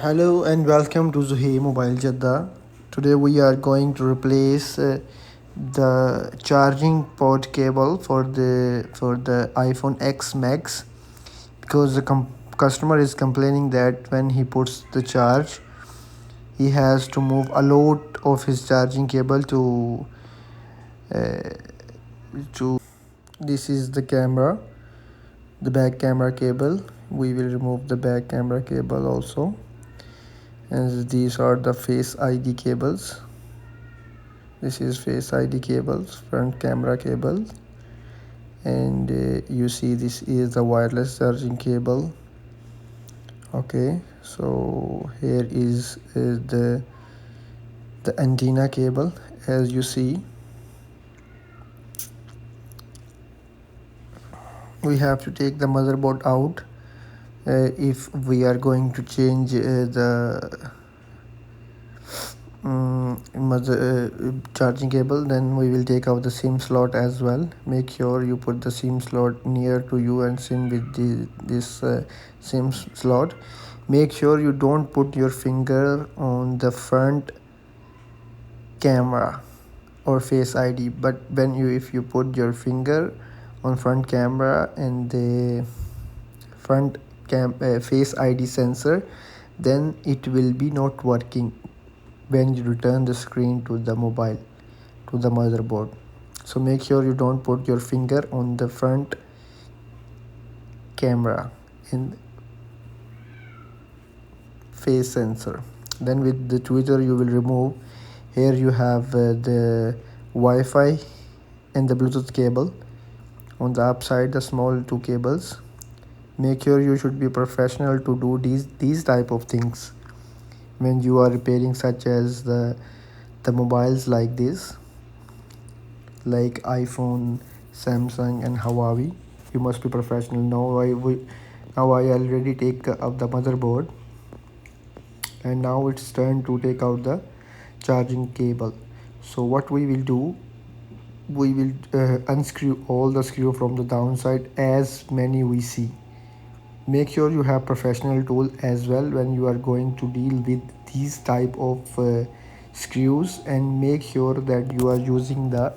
Hello and welcome to Zuhay Mobile Jeddah. Today we are going to replace the charging port cable for the iPhone X Max because the customer is complaining that when he puts the charge, he has to move a lot of his charging cable to. This is the camera, the back camera cable. We will remove the back camera cable also. And these are the face ID cables. This is face ID cables, front camera cable, and you see this is the wireless charging cable. Okay, so here is the antenna cable. As you see, we have to take the motherboard out if we are going to change the charging cable. Then we will take out the SIM slot as well. Make sure you put the SIM slot near to you and SIM with this SIM slot. Make sure you don't put your finger on the front camera or face ID, but if you put your finger on front camera and the front face ID sensor, then it will be not working when you return the screen to the motherboard. So make sure you don't put your finger on the front camera and face sensor. Then with the tweezer you will remove. Here you have the Wi-Fi and the Bluetooth cable. On the upside, the small two cables. Make sure you should be professional to do these type of things when you are repairing, such as the mobiles like this, like iPhone, Samsung and Hawaei. You must be professional. Now I already take out the motherboard, and now it's turn to take out the charging cable. So what we will do, we will unscrew all the screw from the downside, as many we see. Make sure you have professional tool as well when you are going to deal with these type of screws, and make sure that you are using the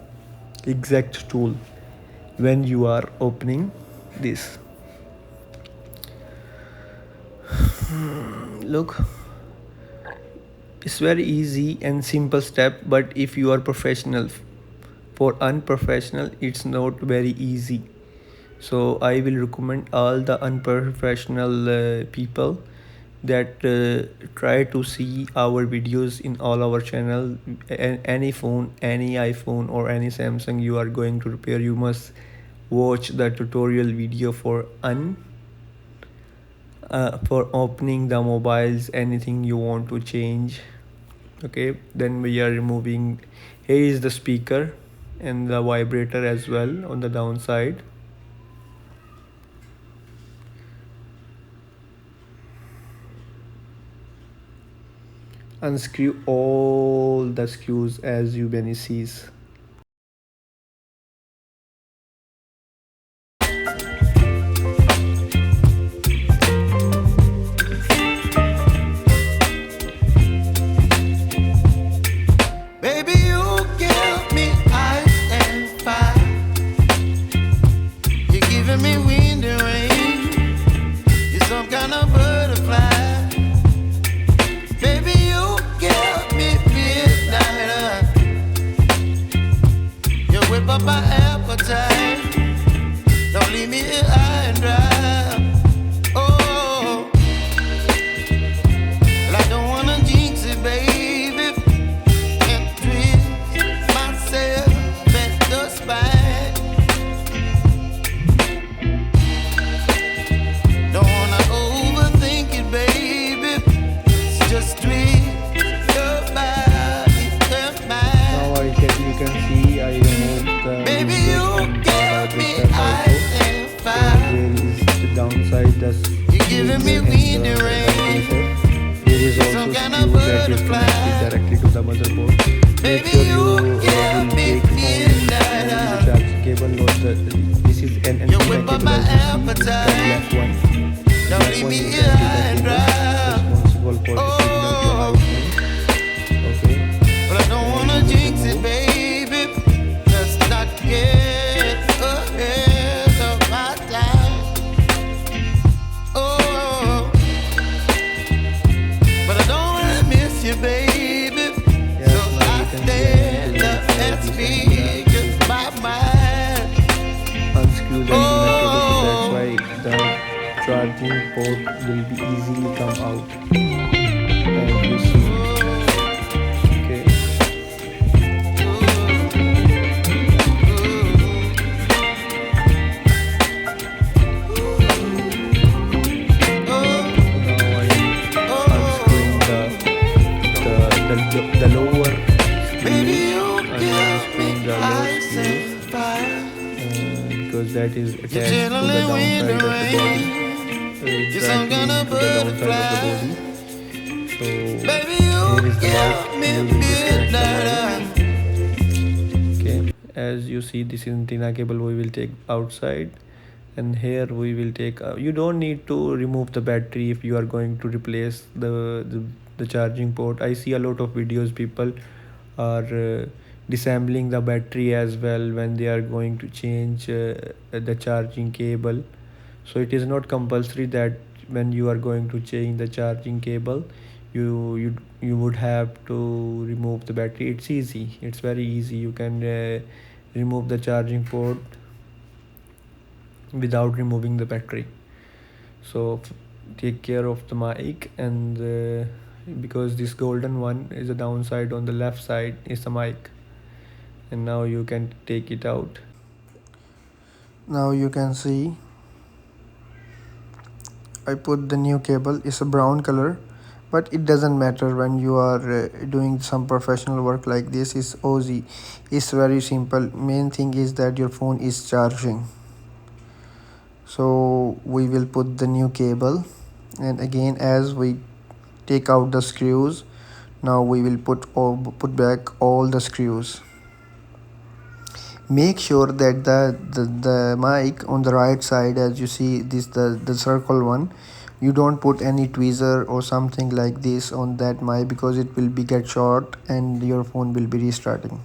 exact tool when you are opening this. Look, it's very easy and simple step, but if you are professional, for unprofessional it's not very easy. So I will recommend all the unprofessional people that try to see our videos in all our channel. Any phone, any iPhone or any Samsung you are going to repair, you must watch the tutorial video for opening the mobiles, anything you want to change. Okay, then we are removing. Here is the speaker and the vibrator as well on the downside. Unscrew all the screws as you can see. Baby, you give me ice and fire. You're giving me wind and rain. You're some kind of butterfly. Baby, you give me midnight. You whip up my appetite. Don't leave me here high and dry. Oh, well, I don't wanna jinx it, baby, and twist myself at the spine. Don't wanna overthink it, baby. It's just twist your body and mine. Now you can see I removed the Baby, you give me vibrator ice also. and fire. There is the downside, You're giving me wind and rain. There is also Some kind screw of that is butterfly. connected directly to the motherboard. Make Baby, sure you you give will me take only midnight. the charging cable, not this is an You antenna whip up cable, my as you see, the appetite. black one. Don't Black leave one me is here high and the dry. cable responsible for port will be easily come out, as you see. Okay. Now I'm unscrewing the lower screws. I'm unscrewing the lower screws because that is attached to the downside of the body, exactly to the downside of the body. So here is the mic. You will disconnect the mic. Okay, as you see, this is antenna cable we will take outside, and here we will take you don't need to remove the battery if you are going to replace the charging port. I see a lot of videos, people are disassembling the battery as well when they are going to change the charging cable. So it is not compulsory that when you are going to change the charging cable you would have to remove the battery. It's easy, it's very easy. You can remove the charging port without removing the battery. So take care of the mic, and because this golden one is a downside on the left side is the mic, and now you can take it out. Now you can see I put the new cable. It's a brown color, but it doesn't matter when you are doing some professional work like this. Is OZ. It's very simple. Main thing is that your phone is charging. So we will put the new cable, and again as we take out the screws, now we will put back all the screws. Make sure that the mic on the right side, as you see this the circle one, you don't put any tweezer or something like this on that mic, because it will be get short and your phone will be restarting.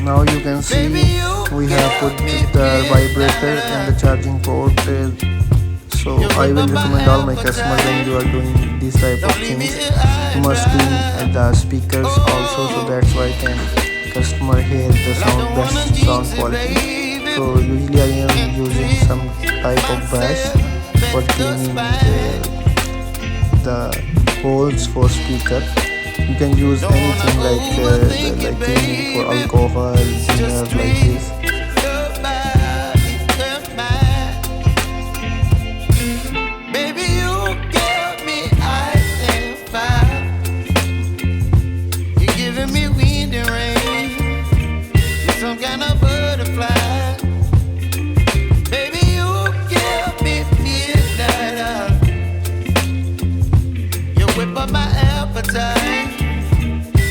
Now you can see we have put the vibrator and the charging port. So I will recommend all my customers, when you are doing these type of things, you must clean the speakers also, so that's why can customer hear the best sound quality. So usually I am using some type of brush for cleaning the holes for speaker. You can use anything like cleaning for alcohol, cleaner like this.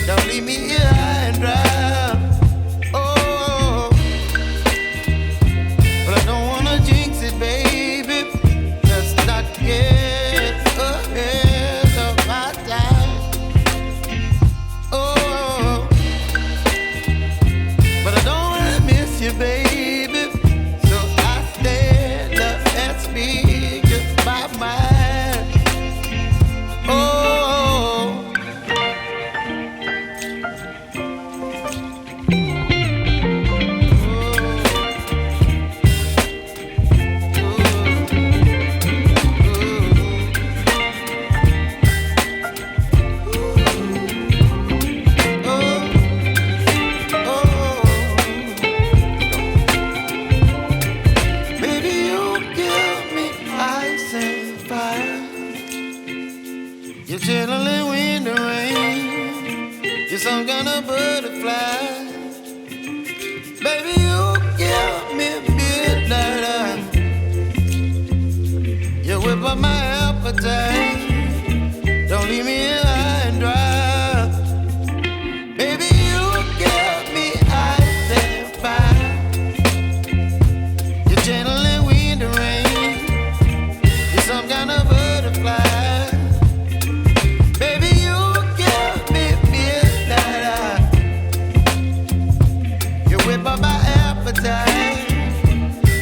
Don't leave me here high and dry. Oh, but I don't wanna jinx it, baby. Let's not get ahead of my time. Oh, appetite. Don't leave me here high and dry. Baby, you give me ice and fire. You're gentle and wind and rain. You're some kind of butterfly. Baby, you give me midnight. You whip up my appetite.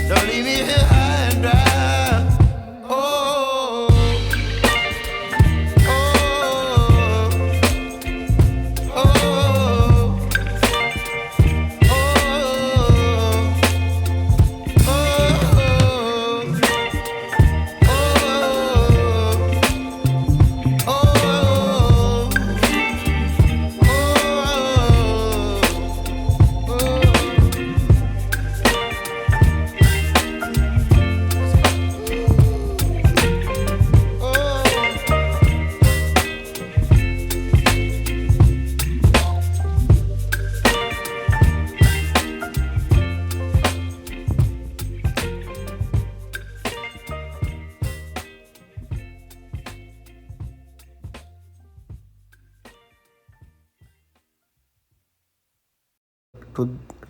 Don't leave me here high and dry. Oh, oh, oh, oh,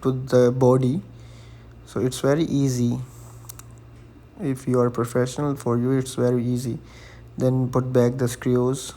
to the body. So it's very easy. If you are professional, for you it's very easy. Then put back the screws.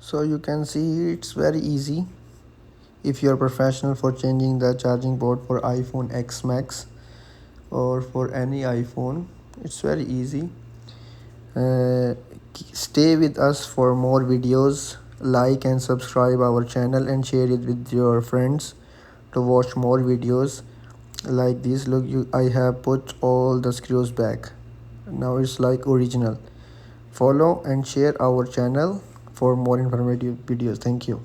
So you can see it's very easy. If you are professional for changing the charging port for iPhone X Max or for any iPhone, it's very easy. uh, Stay with us for more videos. Like and subscribe our channel and share it with your friends to watch more videos like this. Look, I have put all the screws back. Now it's like original. Follow and share our channel for more informative videos. Thank you.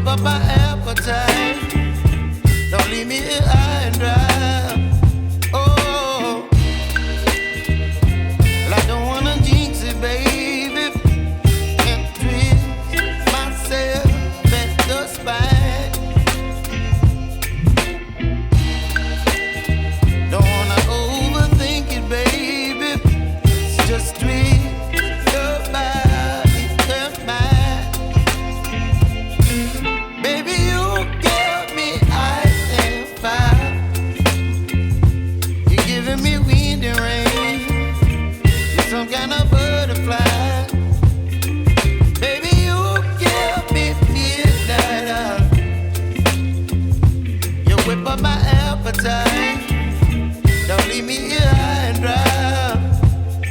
whip up my appetite. Don't leave me here high and dry. Oh, well, I don't wanna jinx it, baby, and twist myself at the spine. Don't wanna overthink it, baby. It's just twist your body and mine. Baby, you give me ice and fire. You're giving me wind and rain. You're some kind of butterfly. Baby, you give me midnight. You whip up my appetite. Don't leave me here high and dry.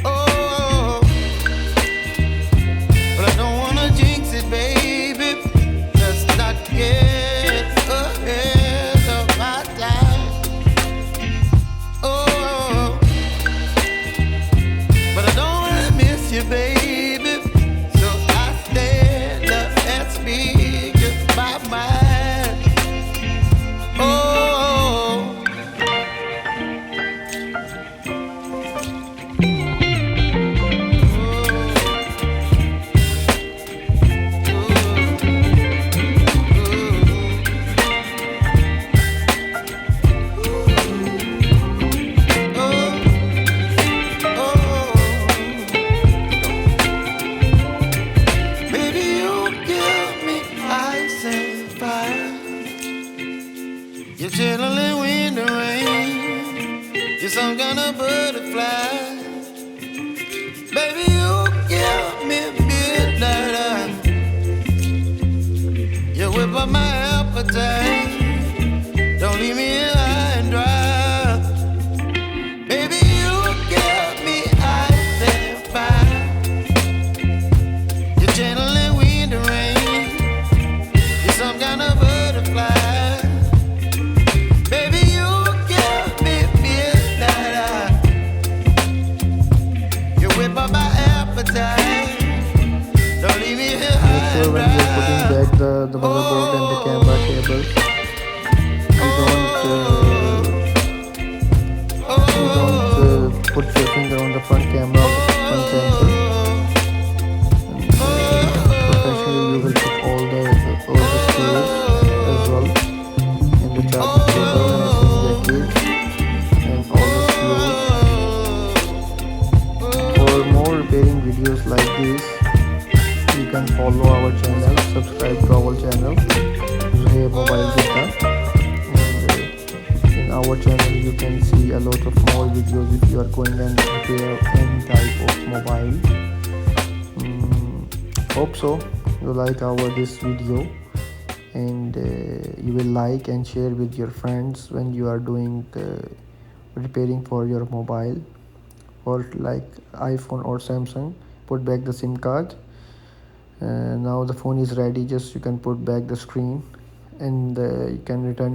Oh, but I don't wanna jinx it, baby. Let's not get ahead of my time. Oh, but I don't wanna miss you, baby. So I stand up and speak my mind. Oh. Baby, you give me ice and fire. You're chilling wind and rain. You're some kind of butterfly. Baby, you give me midnight. You whip up my appetite. Don't leave me here high and dry. Baby, you give me ice and fire. You're channeling wind and rain. You're some kind of butterfly. Baby, you give me midnight. You whip up my appetite. Don't leave me here Make high sure and when you're putting dry. back the motherboard and the camera cables, you don't put your finger on the front camera or the front sensor. Professionally, you will put all the screws as well in the charging cable and jacket and all the screws. For more repairing videos like this, you can follow our channel, subscribe to our channel, Hey Mobile Data. And in our channel you can see a lot of more videos if you are going and repair any type of mobile. Hope so you like our this video, and you will like and share with your friends when you are doing repairing for your mobile, or like iPhone or Samsung. Put back the SIM card. Now the phone is ready, just you can put back the screen, and you can return it